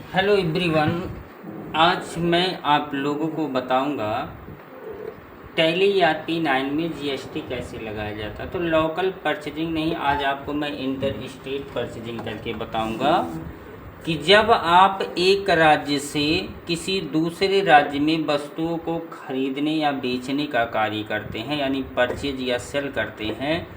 Hello everyone. आज मैं आप लोगों को बताऊंगा टैली ERP-9 में जीएसटी कैसे लगाया जाता है। तो लोकल परचेजिंग नहीं, आज आपको मैं इंटर स्टेट परचेजिंग करके बताऊंगा कि जब आप एक राज्य से किसी दूसरे राज्य में वस्तुओं को खरीदने या बेचने का कार्य करते हैं, यानी परचेज या सेल करते हैं,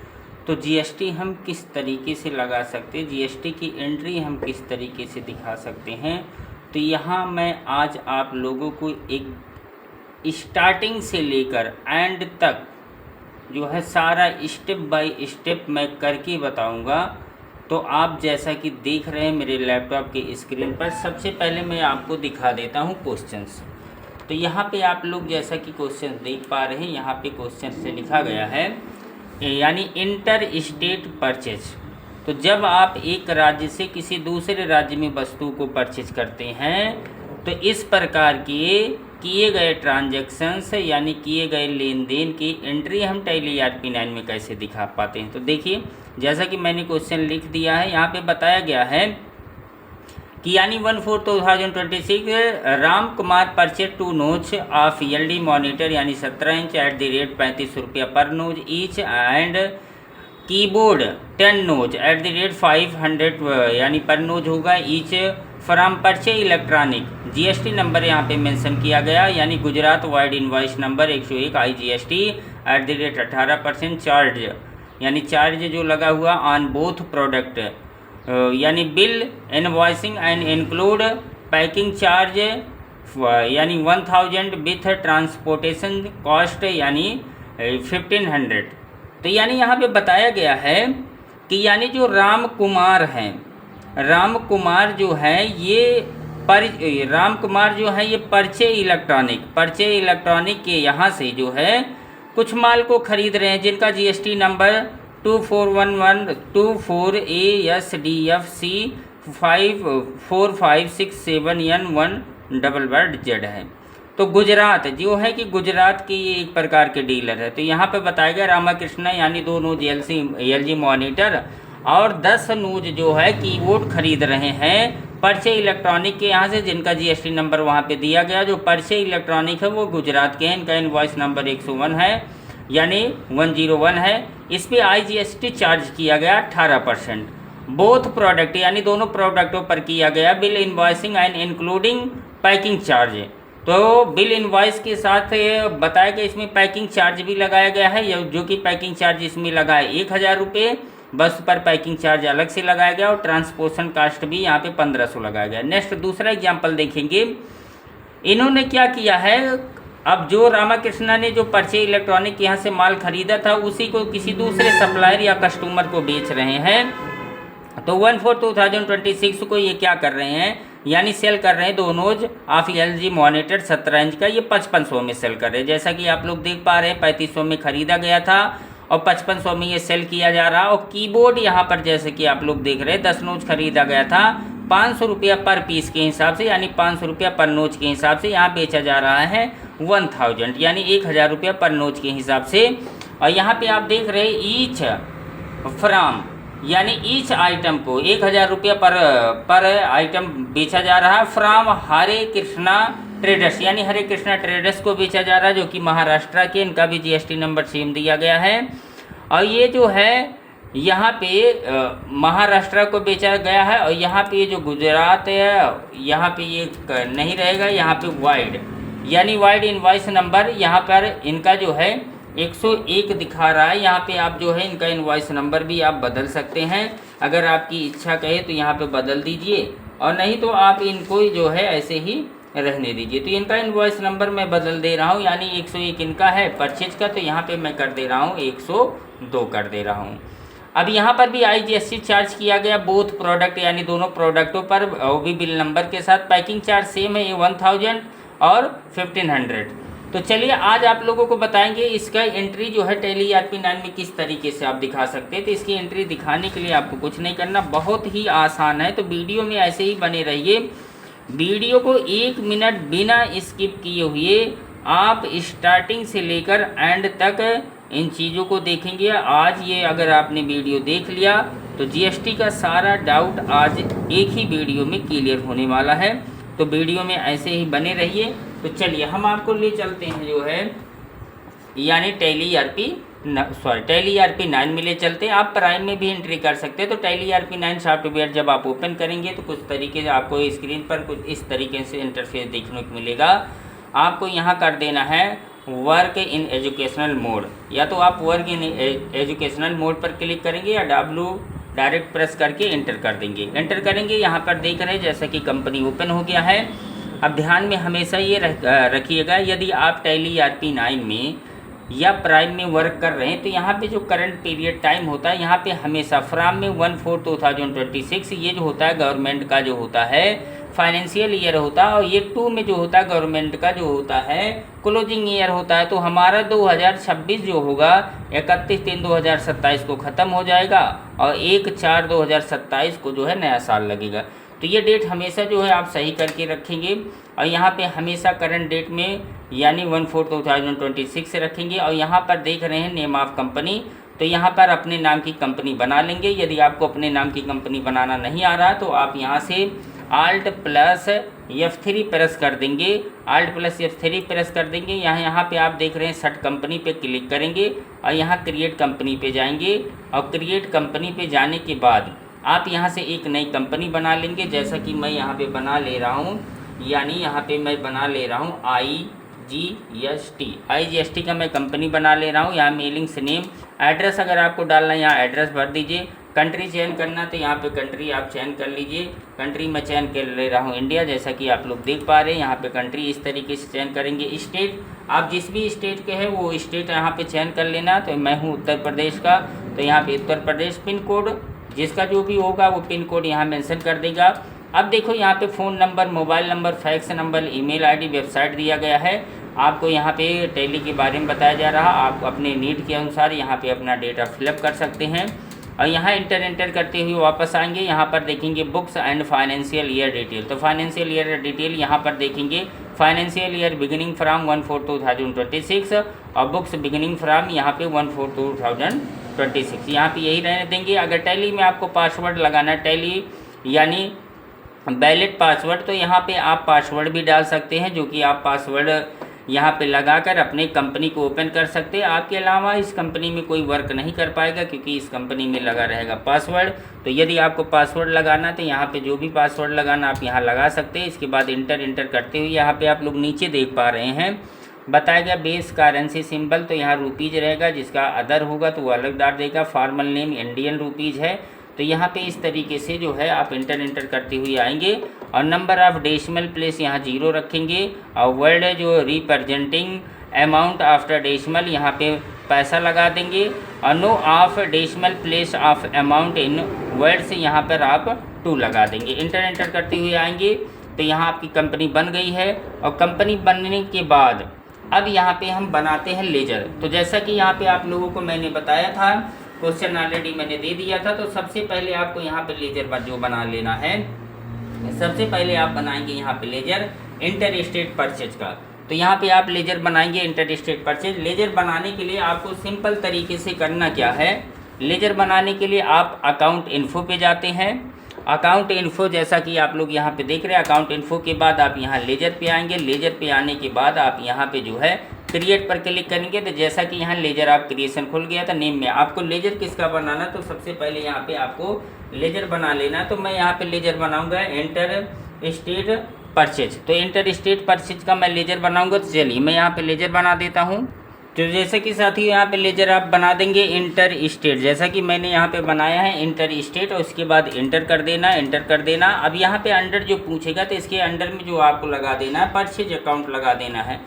तो जीएसटी हम किस तरीके से लगा सकते हैं, जीएसटी की एंट्री हम किस तरीके से दिखा सकते हैं। तो यहाँ मैं आज आप लोगों को एक स्टार्टिंग से लेकर एंड तक जो है सारा स्टेप बाय स्टेप मैं करके बताऊंगा। तो आप जैसा कि देख रहे हैं मेरे लैपटॉप के स्क्रीन पर, सबसे पहले मैं आपको दिखा देता हूँ क्वेश्चंस। तो यहाँ पे आप लोग जैसा कि क्वेश्चन देख पा रहे हैं, यहाँ पे क्वेश्चन से लिखा गया है यानी इंटर स्टेट परचेज। तो जब आप एक राज्य से किसी दूसरे राज्य में वस्तु को परचेज करते हैं तो इस प्रकार के किए गए ट्रांजैक्शंस यानी किए गए लेन देन की एंट्री हम टैली ERP-9 में कैसे दिखा पाते हैं। तो देखिए, जैसा कि मैंने क्वेश्चन लिख दिया है, यहाँ पे बताया गया है कि यानी 1/4/2026 राम कुमार परचेज 2 नोच ऑफ LD मॉनिटर यानी 17 इंच एट द रेट 35 रुपया पर नोज ईच एंड कीबोर्ड 10 नोच एट द रेट 500 यानी पर नोज होगा ईच फ्राम परचे इलेक्ट्रॉनिक। जीएसटी नंबर यहाँ पे मेंशन किया गया यानी Gujarat wide invoice number 101 IGST at the rate 18% charge यानी चार्ज जो लगा हुआ ऑन बोथ प्रोडक्ट यानी bill invoicing and include packing charge यानी 1000 विथ ट्रांसपोर्टेशन कॉस्ट यानी 1500। तो यानी यहाँ पे बताया गया है कि यानी जो राम कुमार हैं, राम कुमार जो है ये परचे इलेक्ट्रॉनिक के यहाँ से जो है कुछ माल को खरीद रहे हैं जिनका जीएसटी नंबर 241124ASDFC 545671N1 है। तो गुजरात जो है कि गुजरात के ये एक प्रकार के डीलर है। तो यहाँ पे बताया गया रामाकृष्णा यानी 2 नोज LG मॉनिटर और 10 नोज जो है कीबोर्ड खरीद रहे हैं परचे इलेक्ट्रॉनिक के यहाँ से, जिनका जीएसटी नंबर वहाँ पे दिया गया। जो परचे इलेक्ट्रॉनिक है वो गुजरात के हैं, इनका इनवॉइस नंबर 101 है यानी 101 है। इस पे IGST चार्ज किया गया 18%। बोथ प्रोडक्ट यानी दोनों प्रोडक्टों पर किया गया bill invoicing and including packing charge. तो बिल इनवॉइस के साथ बताया गया इसमें पैकिंग चार्ज भी लगाया गया है, जो कि पैकिंग चार्ज इसमें लगा है 1000 रुपये, बस पर पैकिंग चार्ज अलग से लगाया गया और ट्रांसपोर्टेशन कास्ट भी यहाँ पे 1500 लगाया गया। नेक्स्ट दूसरा एग्जाम्पल देखेंगे, इन्होंने क्या किया है, अब जो रामाकृष्णा ने जो परचे इलेक्ट्रॉनिक के यहाँ से माल खरीदा था उसी को किसी दूसरे सप्लायर या कस्टमर को बेच रहे हैं। तो 1/4/2026 को ये क्या कर रहे हैं यानी सेल कर रहे हैं 2 nos of LG monitor 17 inch का, ये 5500 में सेल कर रहे हैं। जैसा कि आप लोग देख पा रहे हैं 3500 में खरीदा गया था और 5500 में ये सेल किया जा रहा। और कीबोर्ड यहाँ पर जैसे कि आप लोग देख रहे हैं 10 नोज खरीदा गया था 500 रुपया पर पीस के हिसाब से यानी 500 रुपया पर नोच के हिसाब से यहाँ बेचा जा रहा है 1000 यानी 1000 रुपया पर नोच के हिसाब से। और यहाँ पे आप देख रहे हैं ईच फ्राम यानी ईच आइटम को 1000 रुपया पर आइटम बेचा जा रहा है फ्राम हरे कृष्णा ट्रेडर्स यानी हरे कृष्णा ट्रेडर्स को बेचा जा रहा है, जो कि महाराष्ट्र के, इनका भी जीएसटी नंबर सेम दिया गया है। और ये जो है यहाँ पे महाराष्ट्र को बेचा गया है और यहाँ पे जो गुजरात है यहाँ पे ये नहीं रहेगा, यहाँ पे वाइड यानी वाइड इनवॉइस नंबर यहाँ पर इनका जो है 101 दिखा रहा है। यहाँ पे आप जो है इनका इनवॉइस नंबर भी आप बदल सकते हैं, अगर आपकी इच्छा कहे तो यहाँ पे बदल दीजिए और नहीं तो आप इनको जो है ऐसे ही रहने दीजिए। तो इनका इनवॉइस नंबर मैं बदल दे रहा हूँ यानी 101 इनका है परचेज का, तो यहाँ पे मैं कर दे रहा हूँ 102 कर दे रहा हूँ। अब यहाँ पर भी IGST चार्ज किया गया बोथ प्रोडक्ट यानी दोनों प्रोडक्टों पर, वो भी बिल नंबर के साथ। पैकिंग चार्ज सेम है, ये 1000 और 1500। तो चलिए आज आप लोगों को बताएंगे इसका एंट्री जो है टैली ERP-9 में किस तरीके से आप दिखा सकते हैं। तो इसकी एंट्री दिखाने के लिए आपको कुछ नहीं करना, बहुत ही आसान है। तो वीडियो में ऐसे ही बने रहिए, वीडियो को 1 मिनट बिना स्किप किए हुए आप स्टार्टिंग से लेकर एंड तक इन चीज़ों को देखेंगे। आज ये अगर आपने वीडियो देख लिया तो जीएसटी का सारा डाउट आज एक ही वीडियो में क्लियर होने वाला है, तो वीडियो में ऐसे ही बने रहिए। तो चलिए हम आपको ले चलते हैं जो है यानी टैली ERP 9 में ले चलते हैं। आप प्राइम में भी एंट्री कर सकते हैं। तो टैली ERP 9 सॉफ्टवेयर जब आप ओपन करेंगे तो कुछ तरीके से आपको स्क्रीन पर कुछ इस तरीके से इंटरफेस देखने को मिलेगा। आपको यहाँ कर देना है वर्क इन एजुकेशनल मोड, या तो आप वर्क इन एजुकेशनल मोड पर क्लिक करेंगे या W डायरेक्ट प्रेस करके एंटर कर देंगे। एंटर करेंगे, यहाँ पर देख रहे हैं जैसा कि कंपनी ओपन हो गया है। अब ध्यान में हमेशा ये रखिएगा, यदि आप टैली ERP 9 में या प्राइम में वर्क कर रहे हैं तो यहाँ पे जो करंट पीरियड टाइम होता है, यहाँ पे हमेशा फ्राम में 1/4/2026 ये जो होता है गवर्नमेंट का जो होता है फाइनेंशियल ईयर होता है, और ये 2 में जो होता है गवर्नमेंट का जो होता है क्लोजिंग ईयर होता है। तो हमारा 2026 जो होगा 31/3/2027 को ख़त्म हो जाएगा और 1/4/2027 को जो है नया साल लगेगा। तो ये डेट हमेशा जो है आप सही करके रखेंगे, और यहाँ पे हमेशा करंट डेट में यानी 1/4/2026 से रखेंगे। और यहाँ पर देख रहे हैं नेम ऑफ कंपनी, तो यहाँ पर अपने नाम की कंपनी बना लेंगे। यदि आपको अपने नाम की कंपनी बनाना नहीं आ रहा तो आप यहाँ से Alt+F3 प्रेस कर देंगे। Alt+F3 प्रेस कर देंगे। यहाँ पे आप देख रहे हैं सेट कंपनी पे क्लिक करेंगे और यहाँ क्रिएट कंपनी पे जाएंगे, और क्रिएट कंपनी पे जाने के बाद आप यहाँ से एक नई कंपनी बना लेंगे। जैसा कि मैं यहाँ पे बना ले रहा हूँ, यानी यहाँ पे मैं बना ले रहा हूँ IGST का मैं कंपनी बना ले रहा हूँ। यहाँ मेलिंग्स नेम, एड्रेस अगर आपको डालना है यहाँ एड्रेस भर दीजिए। कंट्री चयन करना तो यहाँ पे कंट्री आप चयन कर लीजिए। कंट्री मैं चयन कर ले रहा हूँ इंडिया, जैसा कि आप लोग देख पा रहे हैं। यहाँ पे कंट्री इस तरीके से चयन करेंगे। स्टेट आप जिस भी स्टेट के हैं वो स्टेट यहाँ पे चयन कर लेना। तो मैं हूँ उत्तर प्रदेश का, तो यहाँ पे उत्तर प्रदेश। पिन कोड जिसका जो भी होगा वो पिन कोड यहाँ मेंशन कर देगा। अब देखो यहाँ पे phone number, mobile number, fax number, email ID, website दिया गया है। आपको यहाँ पे टैली के बारे में बताया जा रहा। आप अपने नीड के अनुसार यहाँ पे अपना डेटा फिलअप कर सकते हैं, और यहाँ एंटर करते हुए वापस आएंगे। यहाँ पर देखेंगे books and financial year detail, तो फाइनेंशियल ईयर डिटेल यहाँ पर देखेंगे। फाइनेंशियल ईयर बिगिनिंग फ्राम 1/4/2026 और बुक्स बिगिनिंग फ्राम यहाँ पे 1/4/2026, यहाँ पे यही रहने देंगे। अगर टैली में आपको पासवर्ड लगाना है, टैली यानी वैलिड पासवर्ड, तो यहाँ पे आप पासवर्ड भी डाल सकते हैं, जो कि आप पासवर्ड यहाँ पे लगाकर अपने कंपनी को ओपन कर सकते हैं। आपके अलावा इस कंपनी में कोई वर्क नहीं कर पाएगा, क्योंकि इस कंपनी में लगा रहेगा पासवर्ड। तो यदि आपको पासवर्ड लगाना तो यहाँ पे जो भी पासवर्ड लगाना आप यहाँ लगा सकते हैं। इसके बाद इंटर करते हुए यहाँ पे आप लोग नीचे देख पा रहे हैं बताया गया बेस करेंसी सिंबल, तो यहाँ रुपीज़ रहेगा। जिसका अदर होगा तो वो अलग डाल देगा। फॉर्मल नेम इंडियन रुपीज़ है, तो यहाँ पे इस तरीके से जो है आप इंटर करते हुए आएंगे, और नंबर ऑफ डेसिमल प्लेस यहाँ 0 रखेंगे, और वर्ड जो रिप्रेजेंटिंग अमाउंट आफ्टर डेसिमल यहाँ पे पैसा लगा देंगे, और no of decimal place of amount in words यहाँ पर आप 2 लगा देंगे। इंटर करते हुए आएंगे तो यहाँ आपकी कंपनी बन गई है। और कंपनी बनने के बाद अब यहाँ पे हम बनाते हैं लेजर। तो जैसा कि यहाँ पे आप लोगों को मैंने बताया था, क्वेश्चन ऑलरेडी मैंने दे दिया था। तो सबसे पहले आपको यहाँ पे लेजर जो बना लेना है, सबसे पहले आप बनाएंगे यहाँ पे लेजर इंटर स्टेट परचेज का। तो यहाँ पे आप लेजर बनाएंगे इंटर स्टेट परचेज। लेजर बनाने के लिए आपको सिंपल तरीके से करना क्या है, लेजर बनाने के लिए आप अकाउंट इन्फो पे जाते हैं। अकाउंट इन्फो जैसा कि आप लोग यहाँ पे देख रहे हैं, अकाउंट इन्फो के बाद आप यहाँ लेजर पे आएंगे। लेजर पे आने के बाद आप यहाँ पे जो है क्रिएट पर क्लिक करेंगे। तो जैसा कि यहाँ लेजर आप क्रिएशन खुल गया था। नेम में आपको लेजर किसका बनाना, तो सबसे पहले यहाँ पे आपको लेजर बना लेना। तो मैं यहाँ पे लेजर बनाऊँगा इंटर स्टेट परचेज। तो इंटर स्टेट परचेज का मैं लेजर बनाऊँगा। तो चलिए मैं यहाँ पे लेजर बना देता हूँ। तो जैसे कि साथ ही यहाँ पे लेजर आप बना देंगे इंटर स्टेट, जैसा कि मैंने यहाँ पे बनाया है इंटर स्टेट, और उसके बाद इंटर कर देना। अब यहाँ पे अंडर जो पूछेगा तो इसके अंडर में जो आपको लगा देना है परचेज अकाउंट लगा देना है।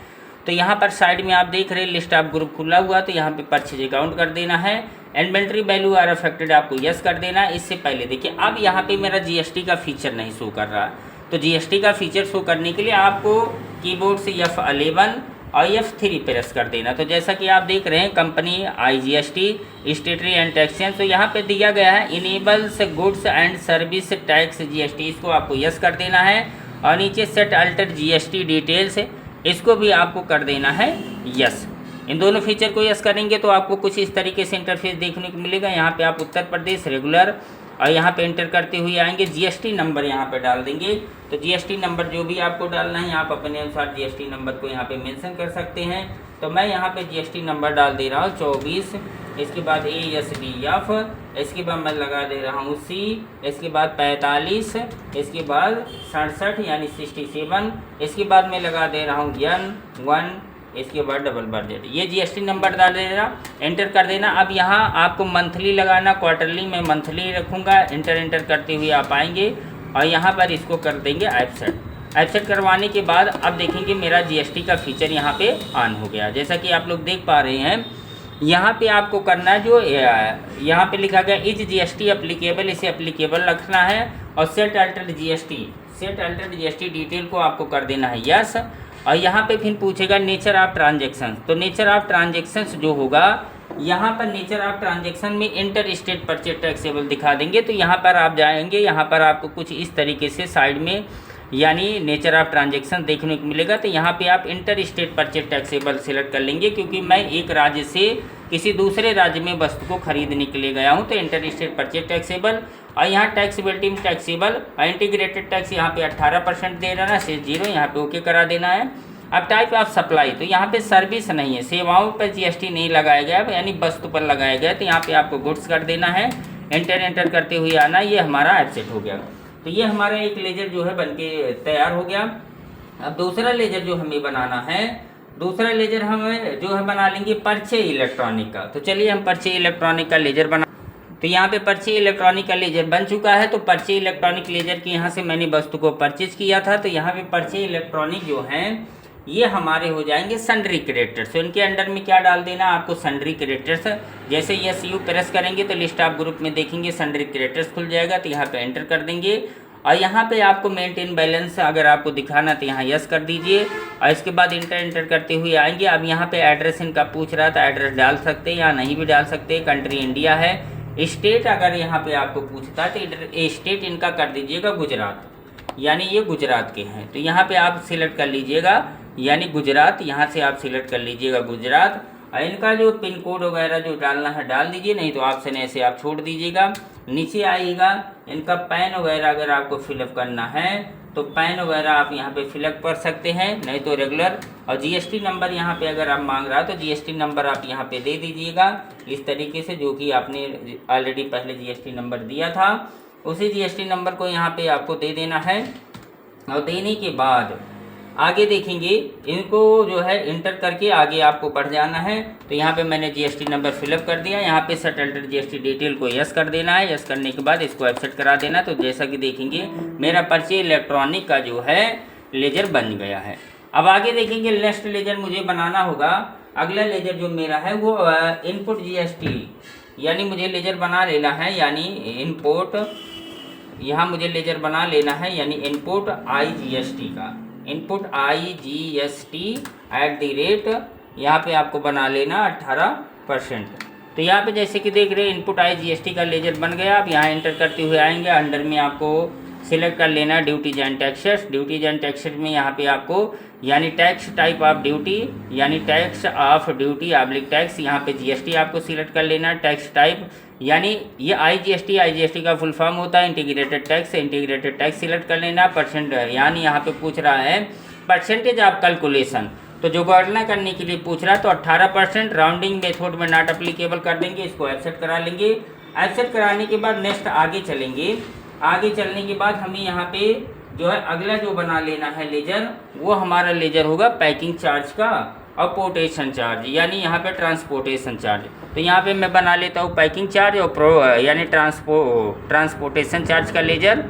तो यहाँ पर साइड में आप देख रहे हैं लिस्ट ऑफ ग्रुप खुला हुआ, तो यहाँ पे परचेज अकाउंट कर देना है। इन्वेंट्री वैल्यू आर अफेक्टेड आपको यस कर देना है। इससे पहले देखिए अब यहाँ पे मेरा जीएसटी का फीचर नहीं शो कर रहा, तो जीएसटी का फीचर शो करने के लिए आपको कीबोर्ड से F11 और F3 प्रेस कर देना। तो जैसा कि आप देख रहे हैं कंपनी IGST स्टेटरी एंड टैक्सेस, तो यहाँ पे दिया गया है enables goods and service tax GST, इसको आपको यस कर देना है। और नीचे सेट अल्टर GST डिटेल्स, इसको भी आपको कर देना है यस। इन दोनों फीचर को यस करेंगे तो आपको कुछ इस तरीके से इंटरफेस देखने को मिलेगा। यहाँ पे आप उत्तर प्रदेश रेगुलर और यहाँ पे एंटर करते हुए आएंगे, जीएसटी नंबर यहाँ पे डाल देंगे। तो जीएसटी नंबर जो भी आपको डालना है आप अपने अनुसार जीएसटी नंबर को यहाँ पे मेंशन कर सकते हैं। तो मैं यहाँ पे जीएसटी नंबर डाल दे रहा हूँ 24, इसके बाद ASDF, इसके बाद मैं लगा दे रहा हूँ C, इसके बाद 45, इसके बाद 67 यानी 67, इसके बाद मैं लगा दे रहा हूँ N1, इसके बाद डबल बजट। ये जीएसटी नंबर डाल देना, एंटर कर देना। अब यहाँ आपको मंथली लगाना, क्वार्टरली मैं मंथली रखूँगा। एंटर करते हुए आप आएंगे और यहाँ पर इसको कर देंगे एक्सेप्ट करवाने के बाद अब देखेंगे मेरा जीएसटी का फीचर यहाँ पे ऑन हो गया। जैसा कि आप लोग देख पा रहे हैं, यहाँ पे आपको करना है जो यहाँ पे लिखा गया इज जीएसटी एप्लीकेबल, इसे एप्लीकेबल रखना है और सेट अल्टर्ड जीएसटी डिटेल को आपको कर देना है यस। और यहाँ पे फिर पूछेगा नेचर ऑफ ट्रांजेक्शन। तो नेचर ऑफ ट्रांजेक्शन्स जो होगा, यहाँ पर नेचर ऑफ ट्रांजेक्शन में इंटर स्टेट परचेज टैक्सेबल दिखा देंगे। तो यहाँ पर आप जाएंगे, यहाँ पर आपको कुछ इस तरीके से साइड में यानी नेचर ऑफ ट्रांजेक्शन देखने को मिलेगा। तो यहाँ पे आप inter state purchase taxable select कर लेंगे, क्योंकि मैं एक राज्य से किसी दूसरे राज्य में वस्तु को खरीदने के लिए गया हूँ। तो इंटर स्टेट परचेज टैक्सेबल और यहाँ टैक्सेबिलिटी में टैक्सेबल और इंटीग्रेटेड टैक्स यहाँ पे 18% दे देना, से 0 यहाँ पे ओके करा देना है। अब टाइप ऑफ सप्लाई, तो यहाँ पे सर्विस नहीं है, सेवाओं पर जीएसटी नहीं लगाया गया यानी वस्तु पर लगाया गया। तो यहाँ पे आपको गुड्स कर देना है, एंटर करते हुए आना। ये हमारा एक्सेप्ट हो गया। तो ये हमारा एक लेजर जो है बनके तैयार हो गया। अब दूसरा लेजर जो हमें बनाना है, दूसरा लेजर हमें जो है बना लेंगे पर्चे इलेक्ट्रॉनिक का। तो चलिए हम पर्चे इलेक्ट्रॉनिक का लेजर बना। तो यहाँ पे पर्चे इलेक्ट्रॉनिक का लेजर बन चुका है। तो पर्चे इलेक्ट्रॉनिक लेजर के यहाँ से मैंने वस्तु को परचेज किया था। तो यहाँ पे पर्चे इलेक्ट्रॉनिक जो हैं ये हमारे हो जाएंगे सन्ड्री क्रेडिटर्स। तो इनके अंडर में क्या डाल देना आपको, सन्ड्री क्रेडिटर्स। जैसे यस यू प्रेस करेंगे तो लिस्ट ऑफ ग्रुप में देखेंगे सन्ड्री क्रेडिटर्स खुल जाएगा। तो यहाँ पे एंटर कर देंगे और यहाँ पे आपको मेंटेन बैलेंस अगर आपको दिखाना तो यहाँ यस कर दीजिए और इसके बाद एंटर करते हुए आएंगे। अब यहाँ पे एड्रेस इनका पूछ रहा था, एड्रेस डाल सकते हैं या नहीं भी डाल सकते। कंट्री इंडिया है, स्टेट अगर यहाँ पे आपको पूछता है तो स्टेट इनका कर दीजिएगा गुजरात, यानी ये गुजरात के हैं। तो यहाँ पे आप सिलेक्ट कर लीजिएगा यानी गुजरात, यहाँ से आप सिलेक्ट कर लीजिएगा गुजरात। और इनका जो पिन कोड वगैरह जो डालना है डाल दीजिए, नहीं तो ऑप्शन ऐसे आप छोड़ दीजिएगा। नीचे आइएगा, इनका पैन वगैरह अगर आपको फिलअप करना है तो पैन वगैरह आप यहाँ पे फिलअप कर सकते हैं, नहीं तो रेगुलर। और जीएसटी नंबर यहाँ पे अगर आप मांग रहा तो जीएसटी नंबर आप यहाँ पे दे दीजिएगा इस तरीके से, जो कि आपने ऑलरेडी पहले जीएसटी नंबर दिया था उसी जीएसटी नंबर को यहाँ पे आपको दे देना है। और देने के बाद आगे देखेंगे, इनको जो है इंटर करके आगे आपको बढ़ जाना है। तो यहाँ पे मैंने जीएसटी नंबर फिलअप कर दिया, यहाँ पे सेटल्ड जीएसटी डिटेल को यस कर देना है। यस करने के बाद इसको एक्सेप्ट करा देना। तो जैसा कि देखेंगे मेरा पर्चे इलेक्ट्रॉनिक का जो है लेजर बन गया है। अब आगे देखेंगे नेक्स्ट लेजर मुझे बनाना होगा। अगला लेजर जो मेरा है वो इनपुट जीएसटी, यानी मुझे लेजर बना लेना है, यानी इनपुट, यहाँ मुझे लेजर बना लेना है यानी इनपुट IGST का, इनपुट IGST @ यहाँ पे आपको बना लेना 18%। तो यहाँ पे जैसे कि देख रहे हैं इनपुट IGST का लेजर बन गया। आप यहाँ एंटर करते हुए आएंगे, अंडर में आपको सिलेक्ट कर लेना duties and taxes. Duties and taxes में यहाँ पे आपको यानी टैक्स टाइप ऑफ ड्यूटी, यानी tax of duty oblique tax, यहाँ पे जीएसटी आपको सिलेक्ट कर लेना। टैक्स टाइप यानी ये IGST का फुल फॉर्म होता है इंटीग्रेटेड टैक्स सिलेक्ट कर लेना। परसेंट यानी यहाँ पे पूछ रहा है परसेंटेज ऑफ कैलकुलेशन, तो जो गणना करने के लिए पूछ रहा है तो 18%। राउंडिंग मेथड में नॉट अप्लीकेबल कर देंगे, इसको एक्सेप्ट करा लेंगे। एक्सेप्ट कराने के बाद नेक्स्ट आगे चलेंगे। आगे चलने के बाद हमें यहाँ पे जो है अगला जो बना लेना है लेजर, वो हमारा लेजर होगा पैकिंग चार्ज का और पोर्टेशन चार्ज, यानी यहाँ पे ट्रांसपोर्टेशन चार्ज। तो यहाँ पे मैं बना लेता हूँ पैकिंग चार्ज और यानी ट्रांसपोर्टेशन चार्ज का लेजर।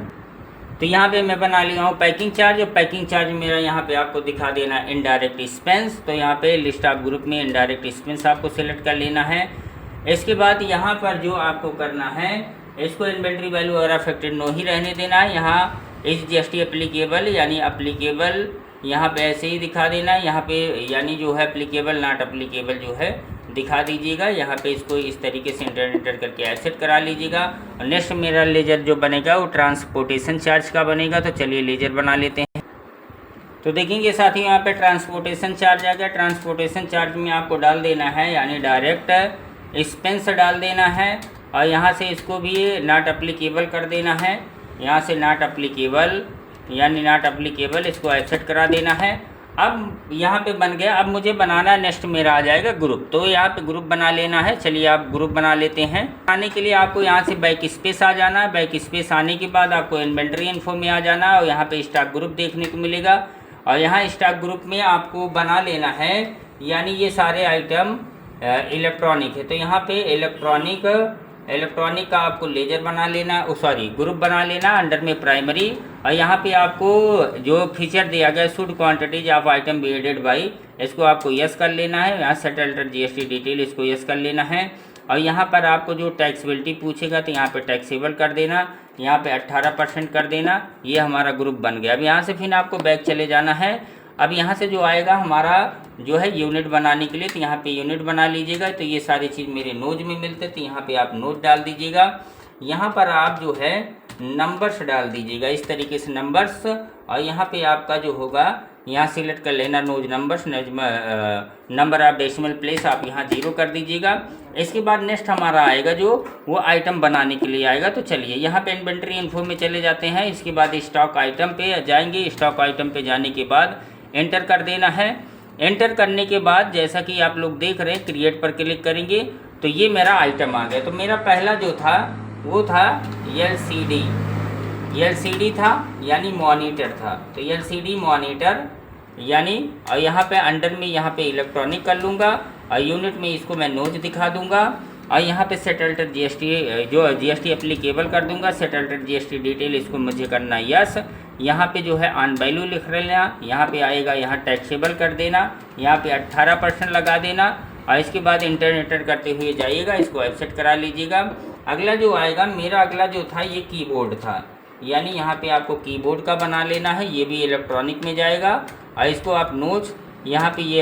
तो यहाँ पे मैं बना लिया हूँ पैकिंग चार्ज, और पैकिंग चार्ज मेरा यहाँ पे आपको दिखा देना इनडायरेक्ट एक्सपेंस। तो यहाँ पे लिस्ट ऑफ ग्रुप में इनडायरेक्ट एक्सपेंस आपको सिलेक्ट कर लेना है। इसके बाद यहाँ पर जो आपको करना है, इसको इन्वेंट्री वैल्यू और अफेक्टेड नो ही रहने देना है। यहाँ इस जीएसटी एप्लीकेबल यानी अप्लीकेबल यहाँ पे ऐसे ही दिखा देना है। यहाँ पे यानी जो है एप्लीकेबल नॉट अप्लीकेबल जो है दिखा दीजिएगा। यहाँ पे इसको इस तरीके से इंटर करके एक्सेप्ट करा लीजिएगा। और नेक्स्ट मेरा लेजर जो बनेगा वो ट्रांसपोर्टेशन चार्ज का बनेगा। तो चलिए लेजर बना लेते हैं। तो देखेंगे साथियों यहाँ पे ट्रांसपोर्टेशन चार्ज आ गया। ट्रांसपोर्टेशन चार्ज में आपको डाल देना है यानी डायरेक्ट एक्सपेंस डाल देना है। और यहाँ से इसको भी नॉट एप्लीकेबल कर देना है। यहाँ से नॉट एप्लीकेबल यानी नॉट एप्लीकेबल, इसको एक्सेप्ट करा देना है। अब यहाँ पे बन गया। अब मुझे बनाना नेक्स्ट मेरा आ जाएगा ग्रुप, तो यहाँ पे ग्रुप बना लेना है। चलिए आप ग्रुप बना लेते हैं। आने के लिए आपको यहाँ से बैक स्पेस आ जाना है। बैक स्पेस आने के बाद आपको इन्वेंटरी इन्फो में आ जाना है और यहाँ पे स्टॉक ग्रुप देखने को मिलेगा। और यहाँ स्टॉक ग्रुप में आपको बना लेना है, यानी ये सारे आइटम इलेक्ट्रॉनिक है, तो यहाँ पे इलेक्ट्रॉनिक का आपको लेजर बना लेना, ग्रुप बना लेना अंडर में प्राइमरी। और यहाँ पे आपको जो फीचर दिया गया should quantities of item be added by, इसको आपको यस कर लेना है। यहाँ सेटल्ड जीएसटी डिटेल, इसको यस कर लेना है। और यहाँ पर आपको जो टैक्सेबिलिटी पूछेगा तो यहाँ पे टैक्सेबल कर देना, यहाँ पे 18% कर देना। ये हमारा ग्रुप बन गया। अब यहाँ से फिर आपको बैक चले जाना है। अब यहाँ से जो आएगा हमारा जो है यूनिट बनाने के लिए, तो यहाँ पे यूनिट बना लीजिएगा। तो ये सारी चीज़ मेरे नोज में मिलते, तो यहाँ पे आप नोट डाल दीजिएगा। यहाँ पर आप जो है नंबर्स डाल दीजिएगा, इस तरीके से नंबर्स। और यहाँ पे आपका जो होगा यहाँ सिलेक्ट कर लेना nos numbers, number of decimal place आप यहाँ 0 कर दीजिएगा। इसके बाद नेक्स्ट हमारा आएगा जो वो आइटम बनाने के लिए आएगा। तो चलिए यहाँ पे इन्वेंटरी इन्फो में चले जाते हैं। इसके बाद स्टॉक आइटम पे जाएंगे। स्टॉक आइटम पे जाने के बाद एंटर कर देना है। एंटर करने के बाद जैसा कि आप लोग देख रहे हैं, क्रिएट पर क्लिक करेंगे तो ये मेरा आइटम आ गया। तो मेरा पहला जो था वो था एलसीडी था, यानी मॉनिटर था। तो एलसीडी मॉनिटर यानी, और यहाँ पे अंडर में यहाँ पे इलेक्ट्रॉनिक कर लूँगा और यूनिट में इसको मैं नोज दिखा दूँगा। और यहाँ पे सेटल्ड जीएसटी जो जीएसटी एप्लीकेबल कर दूँगा। सेटल्ड जीएसटी डिटेल इसको मुझे करना यस। यहाँ पे जो है ऑन वैल्यू लिख लेना, यहाँ पे आएगा यहाँ टैक्सेबल कर देना, यहाँ पे 18% लगा देना। और इसके बाद इंटर करते हुए जाइएगा, इसको एक्सेप्ट करा लीजिएगा। अगला जो आएगा मेरा, अगला जो था ये कीबोर्ड था, यानी यहाँ पे आपको कीबोर्ड का बना लेना है। ये भी इलेक्ट्रॉनिक में जाएगा और इसको आप नोच यहाँ पे ये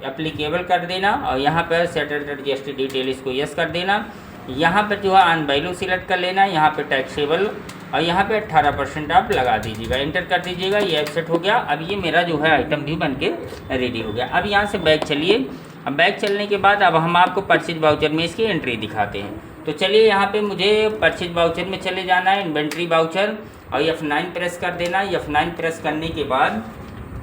एप्लीकेबल कर देना और यहाँ पर सेटल्ड जीएसटी डिटेल इसको यस कर देना। यहाँ पर जो है ऑन वैल्यू सिलेक्ट कर लेना, यहाँ पे टैक्सेबल और यहाँ पे 18% आप लगा दीजिएगा, इंटर कर दीजिएगा। ये एक्सेप्ट हो गया। अब ये मेरा जो है आइटम भी बन के रेडी हो गया। अब यहाँ से बैक चलिए। अब बैक चलने के बाद अब हम आपको परचेज वाउचर में इसकी एंट्री दिखाते हैं। तो चलिए यहाँ पे मुझे परचेज वाउचर में चले जाना है, इन्वेंट्री वाउचर, और F9 प्रेस कर देना। F9 प्रेस करने के बाद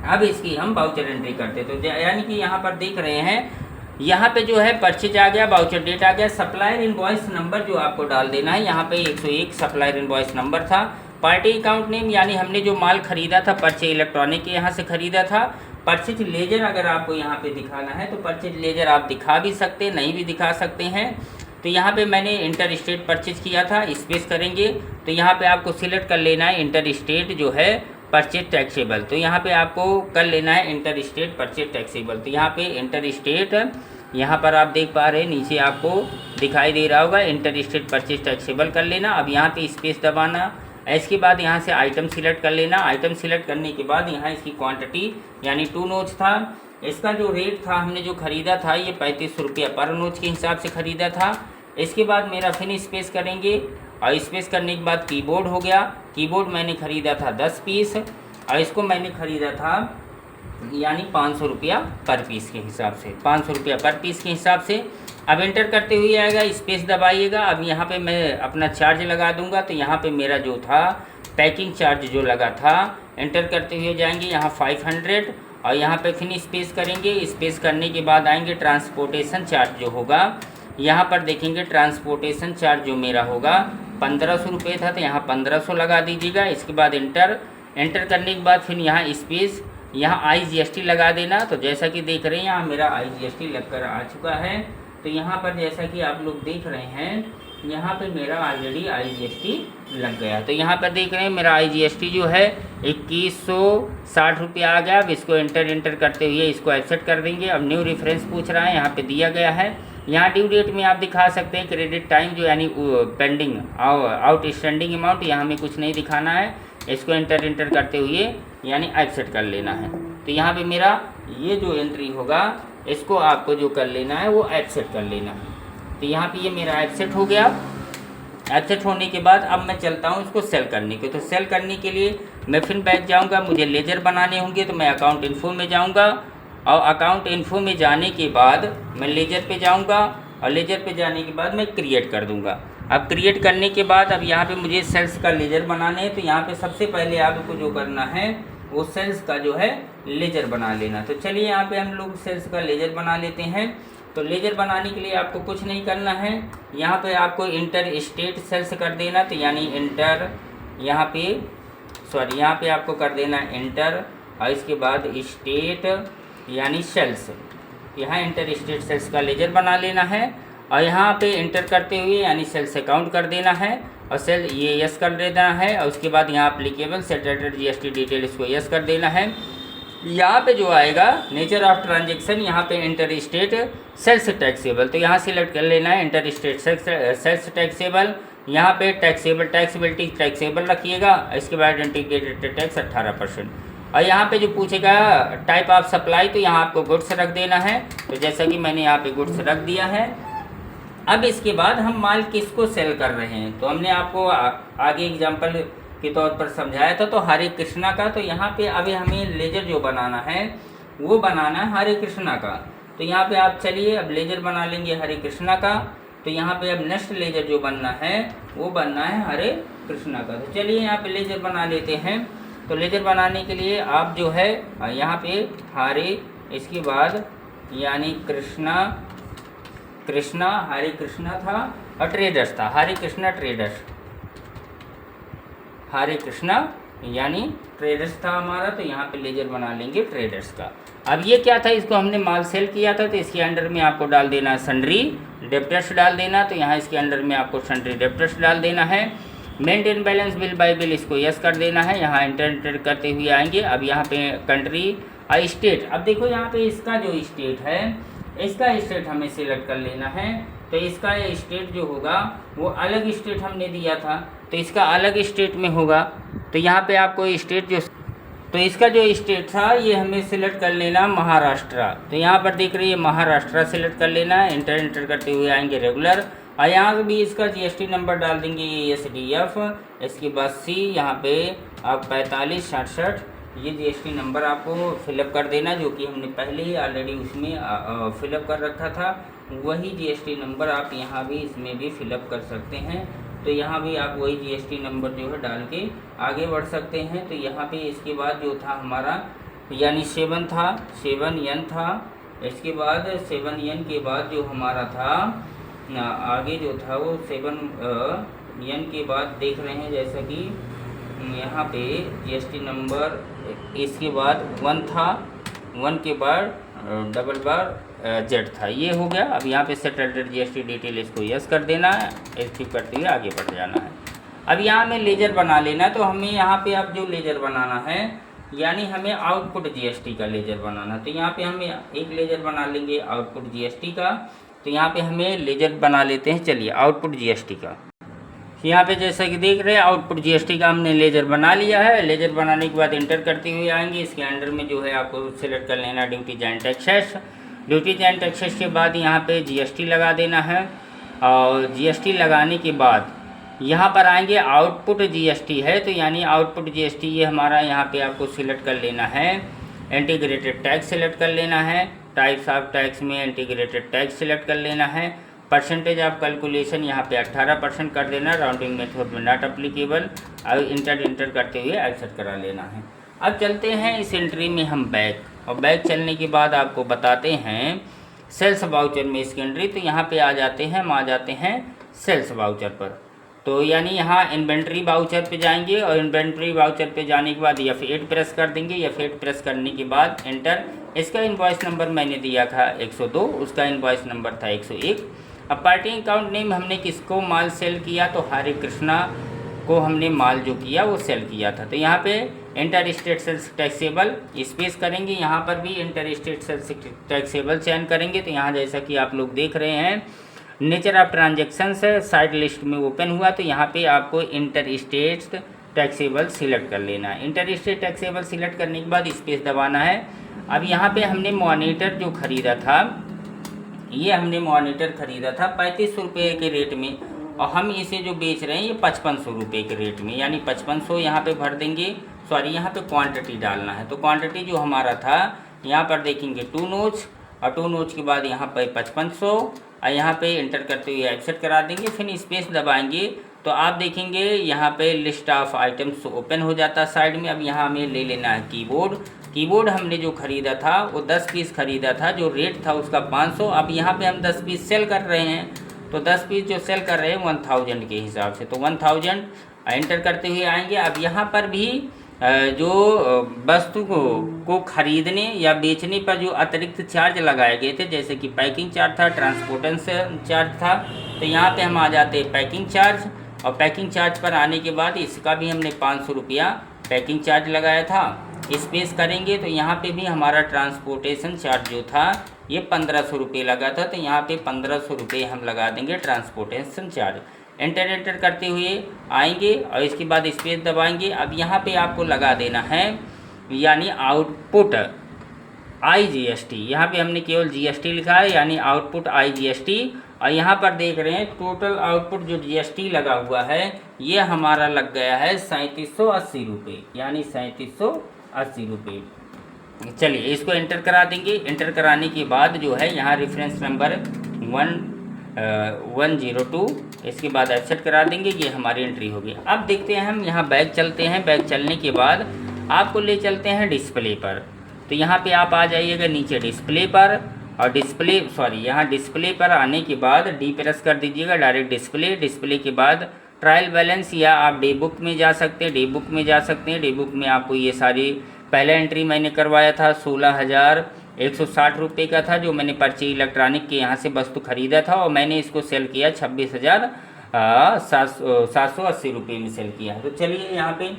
अब इसकी हम वाउचर एंट्री करते हैं। तो यानी कि यहाँ पर देख रहे हैं, यहाँ पे जो है परचेज आ गया, वाउचर डेट आ गया, सप्लायर इनवॉइस नंबर जो आपको डाल देना है। यहाँ पे 101 सप्लायर इनवॉइस नंबर था। पार्टी अकाउंट नेम, यानी हमने जो माल खरीदा था परचेज इलेक्ट्रॉनिक के यहाँ से खरीदा था। परचेज लेजर अगर आपको यहाँ पे दिखाना है तो परचेज लेजर आप दिखा भी सकते हैं, नहीं भी दिखा सकते हैं। तो यहाँ पे मैंने इंटर स्टेट परचेज किया था, स्पेस करेंगे तो यहाँ पे आपको सिलेक्ट कर लेना है इंटर स्टेट जो है परचेज टैक्सेबल। तो यहाँ पे आपको कर लेना है इंटर स्टेट परचेज टैक्सेबल। तो यहाँ पे इंटर स्टेट, यहाँ पर आप देख पा रहे हैं नीचे आपको दिखाई दे रहा होगा, इंटर स्टेट परचेज टैक्सेबल कर लेना। अब यहाँ पे स्पेस दबाना। इसके बाद यहाँ से आइटम सिलेक्ट कर लेना। आइटम सिलेक्ट करने के बाद यहाँ इसकी क्वांटिटी यानी 2 नोच था। इसका जो रेट था हमने जो ख़रीदा था ये 35 रुपया पर नोच के हिसाब से ख़रीदा था। इसके बाद मेरा फिर स्पेस करेंगे और स्पेस करने के बाद कीबोर्ड हो गया। कीबोर्ड मैंने ख़रीदा था 10 पीस और इसको मैंने ख़रीदा था यानी 500 रुपया पर पीस के हिसाब से, 500 रुपया पर पीस के हिसाब से। अब एंटर करते हुए आएगा, स्पेस दबाइएगा। अब यहाँ पे मैं अपना चार्ज लगा दूंगा। तो यहाँ पे मेरा जो था पैकिंग चार्ज जो लगा था, एंटर करते हुए जाएंगे यहाँ 500 और यहाँ पे फिर स्पेस करेंगे। स्पेस करने के बाद आएंगे ट्रांसपोर्टेशन चार्ज जो होगा, यहाँ पर देखेंगे ट्रांसपोर्टेशन चार्ज जो मेरा होगा 1500 रुपये था, तो यहाँ 1500 लगा दीजिएगा। इसके बाद एंटर करने के बाद फिर यहाँ स्पेस, यहाँ IGST लगा देना। तो जैसा कि देख रहे हैं यहाँ मेरा IGST लगकर आ चुका है। तो यहाँ पर जैसा कि आप लोग देख रहे हैं, यहाँ पे मेरा ऑलरेडी IGST लग गया। तो यहाँ पर देख रहे हैं मेरा IGST जो है 2160 रुपया आ गया। अब इसको एंटर करते हुए इसको एक्सेप्ट कर देंगे। अब न्यू रेफरेंस पूछ रहा है, यहाँ पे दिया गया है। यहाँ ड्यू डेट में आप दिखा सकते हैं क्रेडिट टाइम जो यानी पेंडिंग आउटस्टैंडिंग अमाउंट, यहाँ में कुछ नहीं दिखाना है। इसको एंटर करते हुए यानी एक्सेप्ट कर लेना है। तो यहाँ पे मेरा ये जो एंट्री होगा इसको आपको जो कर लेना है वो एक्सेप्ट कर लेना है। तो यहाँ पे ये मेरा एक्सेप्ट हो गया। एक्सेप्ट होने के बाद अब मैं चलता हूँ इसको सेल करने के। तो सेल करने के लिए मैं फिर बैक जाऊँगा, मुझे लेजर बनाने होंगे तो मैं अकाउंट इन्फो में जाऊँगा और अकाउंट इन्फो में जाने के बाद मैं लेजर पे जाऊँगा और लेजर पे जाने के बाद मैं क्रिएट कर दूंगा। अब क्रिएट करने के बाद अब यहाँ पे मुझे सेल्स का लेजर बनाने हैं, तो यहाँ पे सबसे पहले आपको जो करना है वो सेल्स का जो है लेजर बना लेना। तो चलिए यहाँ पे हम लोग सेल्स का लेजर बना लेते हैं। तो लेजर बनाने के लिए आपको कुछ नहीं करना है, यहाँ पे आपको इंटर स्टेट सेल्स कर देना। तो यानी इंटर यहाँ पे आपको कर देना इंटर, और इसके बाद स्टेट यानी सेल्स, यहाँ इंटर स्टेट सेल्स का लेजर बना लेना है। और यहाँ पे इंटर करते हुए यानी सेल से काउंट कर देना है और सेल ये यस कर देना है। और उसके बाद यहाँ एप्लीकेबल सेटरेटेड जीएसटी डिटेल इसको यस कर देना है। यहाँ पे जो आएगा नेचर ऑफ ट्रांजेक्शन, यहाँ पे इंटर स्टेट सेल्स टैक्सेबल, तो यहाँ सिलेक्ट कर लेना है इंटर स्टेट सेल्स टैक्सेबल। यहाँ पे टैक्सेबल टैक्सेबिलिटी टैक्सेबल रखिएगा। इसके बाद इंटीग्रेटेड टैक्स 18%। और यहाँ पे जो पूछेगा टाइप ऑफ सप्लाई, तो यहाँ आपको गुड्स रख देना है। तो जैसा कि मैंने यहाँ पे गुड्स रख दिया है। अब इसके बाद हम माल किसको सेल कर रहे हैं, तो हमने आपको आगे एग्जांपल के तौर पर समझाया था, तो हरे कृष्णा का। तो यहाँ पे अभी हमें लेजर जो बनाना है वो बनाना है हरे कृष्णा का। तो यहाँ पे आप चलिए अब लेजर बना लेंगे हरे कृष्णा का। तो यहाँ पे अब नेक्स्ट लेजर जो बनना है वो बनना है हरे कृष्णा का। तो चलिए यहाँ पे लेजर बना लेते हैं। तो लेजर बनाने के लिए आप जो है यहाँ पे हरे, इसके बाद यानी कृष्णा हरे कृष्णा था और ट्रेडर्स था, हरे कृष्णा ट्रेडर्स, हरे कृष्णा यानी ट्रेडर्स था हमारा। तो यहाँ पे लेजर बना लेंगे ट्रेडर्स का। अब ये क्या था, इसको हमने माल सेल किया था, तो इसके अंडर में आपको डाल देना है सन्ड्री डेप्टर्स डाल देना। तो यहाँ इसके अंडर में आपको सन्ड्री डेप्टर्स डाल देना है। Maintain balance bill bye bill इसको यस कर देना है। यहाँ इंटर करते हुए आएंगे। अब यहाँ पे कंट्री और स्टेट, अब देखो यहाँ पे इसका जो स्टेट है, इसका स्टेट हमें सिलेक्ट कर लेना है। तो इसका स्टेट जो होगा वो अलग स्टेट हमने दिया था, तो इसका अलग स्टेट में होगा। तो यहाँ पे आपको स्टेट जो, तो इसका जो स्टेट था ये हमें सिलेक्ट कर लेना महाराष्ट्र। तो यहाँ पर देख रही है महाराष्ट्र सिलेक्ट कर लेना है। इंटर करते हुए आएंगे रेगुलर, और यहाँ भी इसका जीएसटी नंबर डाल देंगे ASDF। इसके बाद C यहाँ पे आप 4567 ये जीएसटी नंबर आपको फिलअप कर देना, जो कि हमने पहले ही ऑलरेडी उसमें फिलअप कर रखा था। वही जीएसटी नंबर आप यहाँ भी इसमें भी फिलअप कर सकते हैं। तो यहाँ भी आप वही जीएसटी नंबर जो है डाल के आगे बढ़ सकते हैं। तो यहाँ पे इसके बाद जो था हमारा यानी 7 था, 7N था। इसके बाद 7N के बाद जो हमारा था आगे जो था वो 7N के बाद देख रहे हैं, जैसा कि यहाँ पे जीएसटी नंबर इसके बाद 1 था, 1 के बाद $Z था, ये हो गया। अब यहाँ पे सेटल्ड जीएसटी डिटेल इसको यस कर देना है। एक्टिव करते हुए आगे बढ़ जाना है। अब यहाँ में लेजर बना लेना। तो हमें यहाँ पे अब जो लेजर बनाना है यानी हमें आउटपुट जीएसटी का लेजर बनाना। तो यहाँ पे हमें एक लेजर बना लेंगे आउटपुट जीएसटी का। तो यहाँ पे हमें लेजर बना लेते हैं, चलिए आउटपुट जीएसटी का। यहाँ पे जैसा कि देख रहे हैं आउटपुट जीएसटी का हमने लेजर बना लिया है। लेजर बनाने के बाद इंटर करते हुए आएंगे। इसके अंडर में जो है आपको सिलेक्ट कर लेना duty and taxes. Duty and taxes के बाद यहाँ पे जीएसटी लगा देना है। और जीएसटी लगाने के बाद यहाँ पर आएंगे आउटपुट जीएसटी है। तो यानी आउटपुट जीएसटी ये हमारा यहाँ पे आपको सिलेक्ट कर लेना है। इंटीग्रेटेड टैक्स सिलेक्ट कर लेना है। टाइप्स ऑफ टैक्स में इंटीग्रेटेड टैक्स सिलेक्ट कर लेना है। परसेंटेज ऑफ कैलकुलेशन यहाँ पे 18% कर देना। राउंडिंग मेथड में नॉट अप्लीकेबल। अब इंटर करते हुए एक्सेप्ट करा लेना है। अब चलते हैं इस एंट्री में हम बैक, और बैक चलने के बाद आपको बताते हैं सेल्स वाउचर में इसकी एंट्री। तो यहाँ पे आ जाते हैं, हम आ जाते हैं सेल्स वाउचर पर। तो यानी यहाँ इन्वेंट्री वाउचर पे जाएंगे, और इन्वेंट्री वाउचर पे जाने के बाद F8 प्रेस कर देंगे। F8 प्रेस करने के बाद एंटर। इसका इनवॉइस नंबर मैंने दिया था 102, उसका इनवॉइस नंबर था 101। अब पार्टी अकाउंट नेम हमने किसको माल सेल किया, तो हरे कृष्णा को हमने माल जो किया वो सेल किया था। तो यहाँ पे inter state sales taxable space करेंगे। यहाँ पर भी इंटर स्टेट सेल्स टैक्सेबल चयन करेंगे। तो यहाँ जैसा कि आप लोग देख रहे हैं नेचर ऑफ ट्रांजेक्शन्स है साइड लिस्ट में ओपन हुआ। तो यहाँ पे आपको इंटर स्टेट टैक्सेबल सिलेक्ट कर लेना है। इंटर स्टेट टैक्सेबल सिलेक्ट करने के बाद स्पेस दबाना है। अब यहाँ पे हमने मॉनिटर जो ख़रीदा था, ये हमने मॉनिटर ख़रीदा था 3500 रुपये के रेट में, और हम इसे जो बेच रहे हैं ये 5500 रुपये के रेट में, यानी 5500 यहाँ पे भर देंगे। सॉरी, यहाँ पे क्वांटिटी डालना है। तो क्वांटिटी जो हमारा था यहाँ पर देखेंगे 2 नोच, और 2 नोच के बाद यहाँ पर 5500, और यहाँ पे इंटर करते हुए एक्सेप्ट करा देंगे, फिर स्पेस दबाएंगे तो आप देखेंगे यहाँ पे लिस्ट ऑफ आइटम्स ओपन हो जाता है साइड में। अब यहाँ हमें ले लेना है कीबोर्ड हमने जो ख़रीदा था वो 10 पीस ख़रीदा था, जो रेट था उसका 500। अब यहाँ पे हम 10 पीस सेल कर रहे हैं, तो 10 पीस जो सेल कर रहे हैं 1000 के हिसाब से, तो 1000 एंटर करते हुए आएंगे। अब यहाँ पर भी जो वस्तु को खरीदने या बेचने पर जो अतिरिक्त चार्ज लगाए गए थे, जैसे कि पैकिंग चार्ज था, ट्रांसपोर्टेशन चार्ज था, तो यहाँ पे हम आ जाते हैं पैकिंग चार्ज। और पैकिंग चार्ज पर आने के बाद इसका भी हमने 500 रुपया पैकिंग चार्ज लगाया था। स्पेस करेंगे तो यहाँ पे भी हमारा ट्रांसपोर्टेशन चार्ज जो था ये 1500 रुपये लगा था, तो यहाँ पे 1500 रुपये हम लगा देंगे ट्रांसपोर्टेशन चार्ज। एंटर करते हुए आएंगे और इसके बाद स्पेस दबाएंगे। अब यहाँ पे आपको लगा देना है यानी आउटपुट IGST, यहाँ पे हमने केवल GST लिखा है यानी आउटपुट IGST। और यहाँ पर देख रहे हैं टोटल आउटपुट जो GST लगा हुआ है ये हमारा लग गया है 3780 रुपये, यानी 3780 रुपये। चलिए इसको एंटर करा देंगे। एंटर कराने के बाद जो है यहाँ रेफरेंस नंबर 102, इसके बाद एक्सेप्ट करा देंगे, ये हमारी एंट्री होगी। अब देखते हैं हम यहाँ बैक चलते हैं। बैक चलने के बाद आपको ले चलते हैं डिस्प्ले पर, तो यहाँ पे आप आ जाइएगा नीचे डिस्प्ले पर, और यहाँ डिस्प्ले पर आने के बाद डी प्रेस कर दीजिएगा, डायरेक्ट डिस्प्ले के बाद ट्रायल बैलेंस, या आप डे बुक में जा सकते हैं, डे बुक में आपको ये सारी, पहला एंट्री मैंने करवाया था 16,160 रुपये का था, जो मैंने पर्ची इलेक्ट्रॉनिक के यहाँ से वस्तु ख़रीदा था, और मैंने इसको सेल किया 26,780 रुपये में सेल किया। तो चलिए यहाँ पे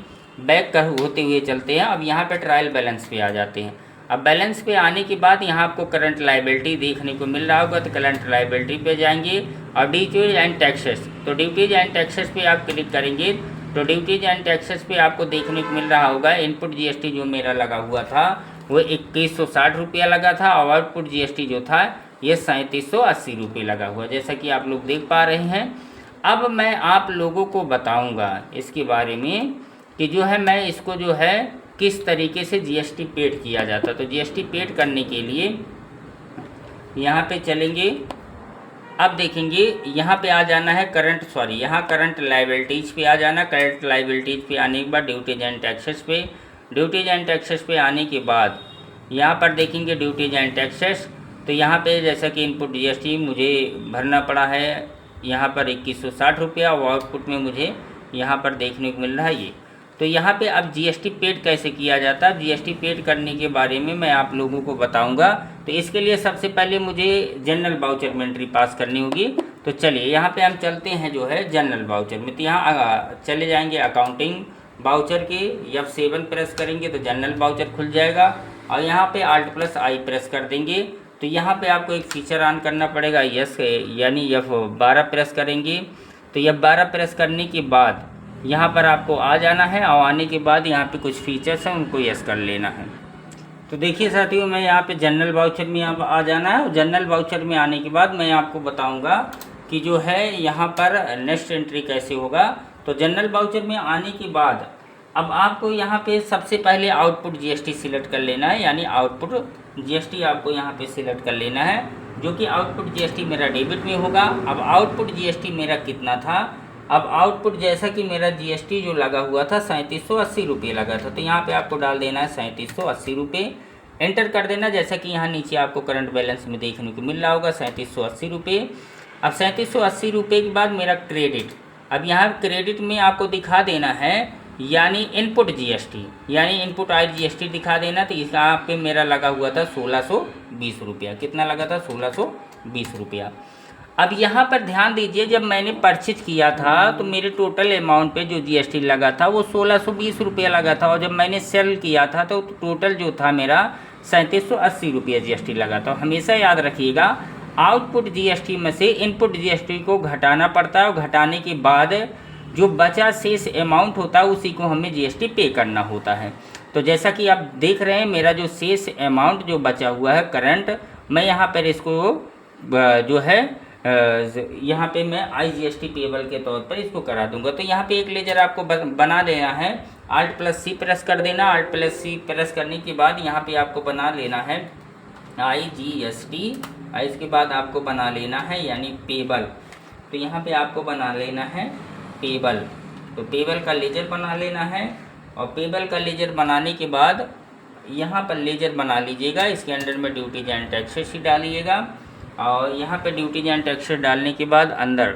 बैक होते हुए चलते हैं। अब यहाँ पे ट्रायल बैलेंस पे आ जाते हैं। अब बैलेंस पे आने के बाद यहाँ आपको करंट लायबिलिटी देखने को मिल रहा होगा, तो करंट लायबिलिटी पे जाएंगे और ड्यूटीज एंड टैक्सेस, तो ड्यूटीज एंड टैक्सेस पे आप क्लिक करेंगे तो ड्यूटीज एंड टैक्सेस पे आपको देखने को मिल रहा होगा इनपुट GST जो मेरा लगा हुआ था वो 2160 रुपया लगा था, और आउटपुट GST जो था ये 3780 रुपये लगा हुआ, जैसा कि आप लोग देख पा रहे हैं। अब मैं आप लोगों को बताऊँगा इसके बारे में कि जो है मैं इसको जो है किस तरीके से GST पेड किया जाता। तो GST पेड करने के लिए यहाँ पे चलेंगे। अब देखेंगे यहाँ पे आ जाना है यहाँ करंट लायबिलिटीज़ पे आ जाना। करंट लायबिलिटीज़ पे आने के बाद ड्यूटीज एंड टैक्सेस पे आने के बाद यहाँ पर देखेंगे ड्यूटीज एंड टैक्सेस, तो यहाँ पे जैसा कि इनपुट GST मुझे भरना पड़ा है यहाँ पर 2160 रुपया, और आउटपुट में मुझे यहाँ पर देखने को मिल रहा है ये। तो यहाँ पे अब GST पेड कैसे किया जाता है, GST पेड करने के बारे में मैं आप लोगों को बताऊंगा। तो इसके लिए सबसे पहले मुझे जनरल वाउचर में एंट्री पास करनी होगी। तो चलिए यहाँ पे हम चलते हैं जो है जनरल वाउचर में, तो यहाँ चले जाएंगे अकाउंटिंग वाउचर के, F7 प्रेस करेंगे तो जनरल वाउचर खुल जाएगा, और यहाँ पे Alt+I प्रेस कर देंगे। तो यहाँ पे आपको एक फीचर ऑन करना पड़ेगा, यस यानी F12 प्रेस करेंगे। तो F12 प्रेस करने के बाद यहाँ पर आपको आ जाना है, और आने के बाद यहाँ पे कुछ फीचर्स हैं उनको यस कर लेना है। तो देखिए साथियों, मैं यहाँ पे जनरल वाउचर में यहाँ आ जाना है, और जनरल वाउचर में आने के बाद मैं आपको बताऊँगा कि जो है यहाँ पर नेक्स्ट एंट्री कैसे होगा। तो जनरल वाउचर में आने के बाद अब आपको यहाँ पे सबसे पहले आउटपुट GST सिलेक्ट कर लेना है, यानी आउटपुट GST आपको यहाँ पे सिलेक्ट कर लेना है, जो कि आउटपुट GST मेरा डेबिट में होगा। अब आउटपुट GST मेरा कितना था, अब आउटपुट जैसा कि मेरा GST जो लगा हुआ था 3780 रुपये लगा था, तो यहाँ पे आपको डाल देना है 3780 रुपये, एंटर कर देना। जैसा कि यहाँ नीचे आपको करंट बैलेंस में देखने को मिल रहा होगा 3780 रुपये। अब 3780 रुपये के बाद मेरा क्रेडिट, अब यहाँ क्रेडिट में आपको दिखा देना है यानी इनपुट GST, यानी इनपुट IGST दिखा देना। तो यहाँ पे मेरा लगा हुआ था 1620 रुपया, कितना लगा था 1620 रुपया। अब यहाँ पर ध्यान दीजिए, जब मैंने परचेज किया था तो मेरे टोटल अमाउंट पे जो GST लगा था वो 1620 रुपया लगा था, और जब मैंने सेल किया था तो टोटल जो था मेरा 3780 रुपया GST लगा था। हमेशा याद रखिएगा आउटपुट GST में से इनपुट GST को घटाना पड़ता है, और घटाने के बाद जो बचा शेष अमाउंट होता है उसी को हमें GST पे करना होता है। तो जैसा कि आप देख रहे हैं मेरा जो शेष अमाउंट जो बचा हुआ है करंट, मैं यहाँ पर इसको जो है यहाँ पे मैं IGST पेबल के तौर पर इसको करा दूंगा। तो यहाँ पे एक लेजर आपको बना देना है, Alt+C प्रेस कर देना। Alt+C प्रेस करने के बाद यहाँ पे आपको बना लेना है IGST और इसके बाद आपको बना लेना है यानी पेबल। तो यहाँ पे आपको बना लेना है पेबल। तो पेबल का लेजर बना लेना है और पेबल का लेजर बनाने के बाद यहाँ पर लेजर बना लीजिएगा। इसके अंदर में ड्यूटीज एंड टैक्सेस ही डालिएगा और यहाँ पे ड्यूटीज एंड टैक्सेस डालने के बाद अंदर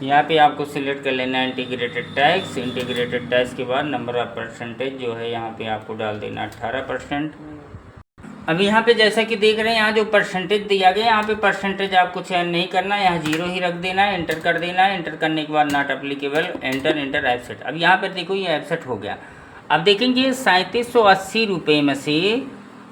यहाँ पे आपको सिलेक्ट कर लेना है इंटीग्रेटेड टैक्स। इंटीग्रेटेड टैक्स के बाद नंबर ऑफ परसेंटेज जो है यहाँ पे आपको डाल देना 18%। अब यहाँ पे जैसा कि देख रहे हैं यहाँ जो परसेंटेज दिया गया यहाँ पे परसेंटेज आपको चयन नहीं करना है, यहाँ 0 ही रख देना है, एंटर कर देना है। एंटर करने के बाद नॉट एप्लीकेबल, एंटर एब्सेंट। अब यहाँ पर देखो ये एब्सेंट हो गया। अब देखेंगे 3780 रुपये में से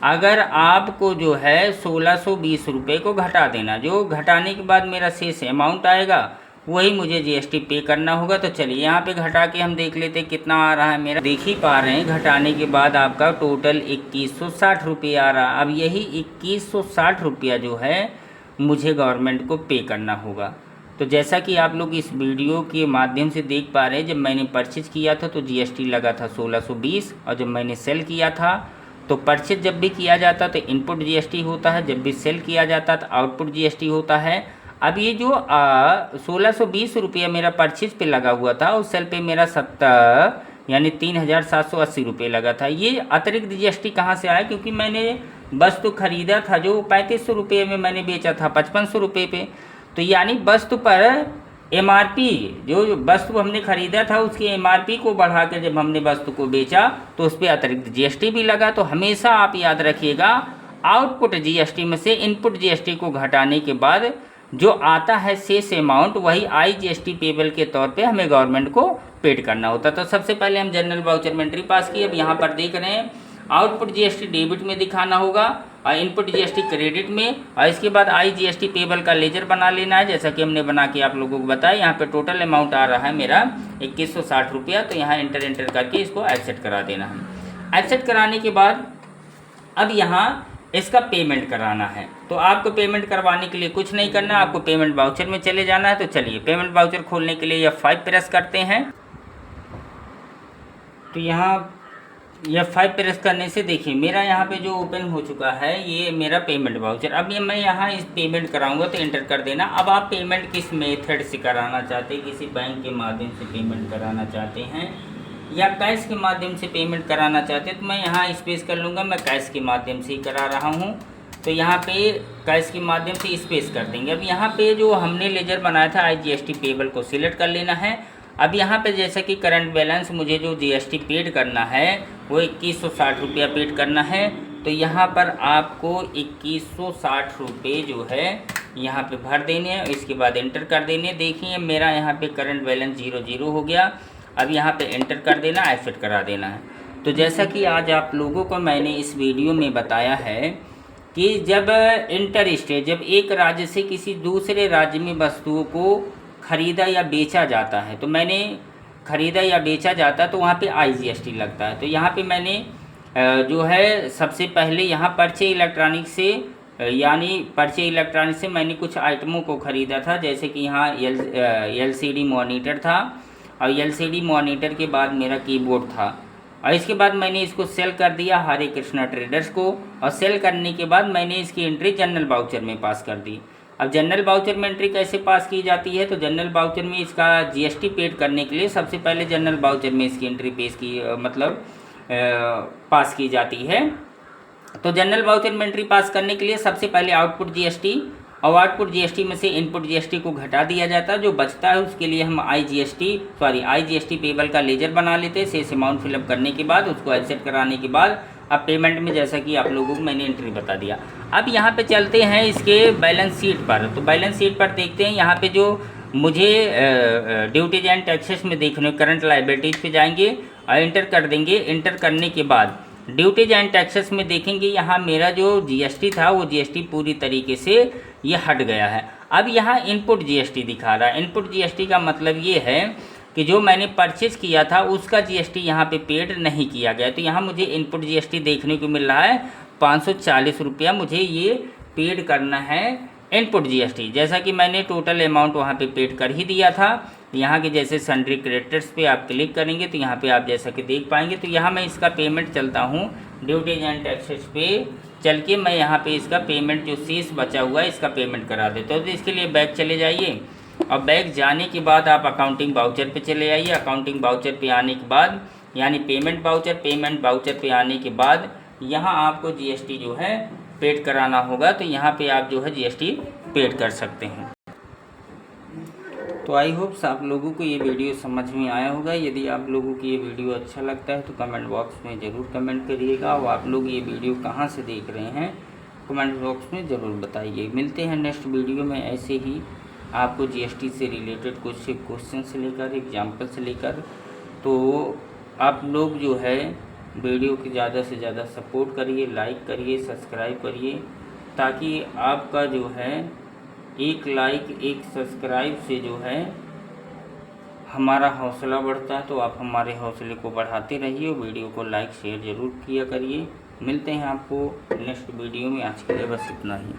अगर आपको जो है 1620 रुपये को घटा देना, जो घटाने के बाद मेरा शेष अमाउंट आएगा वही मुझे जीएसटी पे करना होगा। तो चलिए यहाँ पे घटा के हम देख लेते कितना आ रहा है मेरा। देख ही पा रहे हैं घटाने के बाद आपका टोटल 2160 रुपये आ रहा। अब यही 2160 रुपया जो है मुझे गवर्नमेंट को पे करना होगा। तो जैसा कि आप लोग इस वीडियो के माध्यम से देख पा रहे हैं, जब मैंने परचेज किया था तो जीएसटी लगा था 1620 और जब मैंने सेल किया था तो परचेज जब भी किया जाता तो इनपुट जीएसटी होता है, जब भी सेल किया जाता तो आउटपुट जीएसटी होता है। अब ये जो 1620 रुपया मेरा परचेज पे लगा हुआ था उस सेल पे मेरा 70 यानी 3780 रुपये लगा था। ये अतिरिक्त जीएसटी कहाँ से आया? क्योंकि मैंने वस्तु खरीदा था जो 3500 रुपये में मैंने बेचा था 5500 रुपये पे। तो यानी वस्तु पर एमआरपी, जो वस्तु हमने खरीदा था उसकी एमआरपी को बढ़ा कर जब हमने वस्तु को बेचा तो उस पर अतिरिक्त जीएसटी भी लगा। तो हमेशा आप याद रखिएगा आउटपुट जीएसटी में से इनपुट जीएसटी को घटाने के बाद जो आता है शेष अमाउंट वही आईजीएसटी पेबल के तौर पे हमें गवर्नमेंट को पेड करना होता। तो सबसे पहले हम जनरल वाउचर में एंट्री पास की। अब यहाँ पर देख रहे हैं आउटपुट जीएसटी डेबिट में दिखाना होगा और इनपुट जीएसटी क्रेडिट में, और इसके बाद आईजीएसटी पेबल का लेजर बना लेना है जैसा कि हमने बना के आप लोगों को बताया। यहाँ पे टोटल अमाउंट आ रहा है मेरा 2160 रुपया। तो यहाँ एंटर करके इसको एक्सेप्ट करा देना है। एक्सेप्ट कराने के बाद अब यहाँ इसका पेमेंट कराना है। तो आपको पेमेंट करवाने के लिए कुछ नहीं करना, आपको पेमेंट वाउचर में चले जाना है। तो चलिए पेमेंट वाउचर खोलने के लिए F5 प्रेस करते हैं। तो यहाँ F5 प्रेस करने से देखिए मेरा यहाँ पे जो ओपन हो चुका है ये मेरा पेमेंट वाउचर। अब ये मैं यहाँ इस पेमेंट कराऊंगा तो एंटर कर देना। अब आप पेमेंट किस मेथड से कराना चाहते हैं, किसी बैंक के माध्यम से पेमेंट कराना चाहते हैं या कैश के माध्यम से पेमेंट कराना चाहते हैं, तो मैं यहाँ स्पेस कर लूँगा। मैं कैश के माध्यम से ही करा रहा हूँ। तो यहाँ पे कैश के माध्यम से स्पेस कर देंगे। अब यहाँ पे जो हमने लेजर बनाया था आईजीएसटी पेबल को सिलेक्ट कर लेना है। अब यहाँ पे जैसा कि करंट बैलेंस मुझे जो जीएसटी पेड करना है वो 2160 रुपया पेड करना है। तो यहाँ पर आपको 2160 रुपये जो है यहाँ पे भर देने हैं। इसके बाद एंटर कर देने। देखिए मेरा यहाँ पे करंट बैलेंस 00 हो गया। अब यहाँ पे एंटर कर देना, एक्सेप्ट करा देना है। तो जैसा कि आज आप लोगों को मैंने इस वीडियो में बताया है कि जब इंटर स्टेट, जब एक राज्य से किसी दूसरे राज्य में वस्तुओं को ख़रीदा या बेचा जाता है, तो मैंने ख़रीदा या बेचा जाता है तो वहाँ पे आईजीएसटी लगता है। तो यहाँ पे मैंने जो है सबसे पहले यहाँ परचे इलेक्ट्रॉनिक से यानी परचे इलेक्ट्रॉनिक से मैंने कुछ आइटमों को ख़रीदा था। जैसे कि यहाँ एलसीडी मॉनिटर था और एलसीडी मॉनिटर के बाद मेरा कीबोर्ड था और इसके बाद मैंने इसको सेल कर दिया हरे कृष्णा ट्रेडर्स को। और सेल करने के बाद मैंने इसकी एंट्री जनरल वाउचर में पास कर दी। अब जनरल वाउचर में एंट्री कैसे पास की जाती है? तो जनरल वाउचर में इसका जीएसटी पेड करने के लिए सबसे पहले जनरल वाउचर में इसकी एंट्री पास की जाती है। तो जनरल वाउचर में एंट्री पास करने के लिए सबसे पहले आउटपुट जीएसटी और आउटपुट जीएसटी में से इनपुट जीएसटी को घटा दिया जाता है। जो बचता है उसके लिए हम आईजीएसटी पेबल का लेजर बना लेते हैं। शेष अमाउंट फिलअप करने के बाद उसको एक्सेप्ट कराने के बाद अब पेमेंट में जैसा कि आप लोगों को मैंने एंट्री बता दिया। अब यहाँ पे चलते हैं इसके बैलेंस शीट पर। तो बैलेंस शीट पर देखते हैं यहाँ पे जो मुझे ड्यूटीज एंड टैक्सेस में देखने करंट लायबिलिटीज पे जाएंगे और एंटर कर देंगे। एंटर करने के बाद ड्यूटीज एंड टैक्सेस में देखेंगे यहाँ मेरा जो जीएसटी था वो जीएसटी पूरी तरीके से ये हट गया है। अब यहाँ इनपुट जीएसटी दिखा रहा है। इनपुट जीएसटी का मतलब ये है कि जो मैंने परचेज़ किया था उसका जीएसटी यहाँ पे पेड नहीं किया गया। तो यहाँ मुझे इनपुट जीएसटी देखने को मिल रहा है 540 रुपया मुझे ये पेड करना है इनपुट जीएसटी। जैसा कि मैंने टोटल अमाउंट वहाँ पे पेड कर ही दिया था। यहाँ के जैसे सन्ड्री क्रेडिटर्स पे आप क्लिक करेंगे तो यहाँ पे आप जैसा कि देख पाएंगे। तो यहाँ मैं इसका पेमेंट चलता हूँ ड्यूटीज एंड टैक्सेस पे चल के मैं यहाँ पे इसका पेमेंट जो शेष बचा हुआ है इसका पेमेंट करा देता हूँ। तो इसके लिए बैक चले जाइए। और बैक जाने के बाद आप अकाउंटिंग वाउचर पे चले आइए। अकाउंटिंग वाउचर पे आने के बाद यानी पेमेंट वाउचर पे आने के बाद यहाँ आपको जीएसटी जो है पेड कराना होगा। तो यहाँ पे आप जो है जीएसटी पेड कर सकते हैं। तो आई होप्स आप लोगों को ये वीडियो समझ में आया होगा। यदि आप लोगों को ये वीडियो अच्छा लगता है तो कमेंट बॉक्स में ज़रूर कमेंट करिएगा। और आप लोग ये वीडियो कहाँ से देख रहे हैं कमेंट बॉक्स में ज़रूर बताइए। मिलते हैं नेक्स्ट वीडियो में ऐसे ही आपको जीएसटी से रिलेटेड कुछ क्वेश्चन से लेकर एग्जाम्पल से लेकर। तो आप लोग जो है वीडियो की ज़्यादा से ज़्यादा सपोर्ट करिए, लाइक करिए, सब्सक्राइब करिए, ताकि आपका जो है एक लाइक एक सब्सक्राइब से जो है हमारा हौसला बढ़ता है। तो आप हमारे हौसले को बढ़ाते रहिए। वीडियो को लाइक शेयर ज़रूर किया करिए। मिलते हैं आपको नेक्स्ट वीडियो में। आज के लिए बस इतना ही।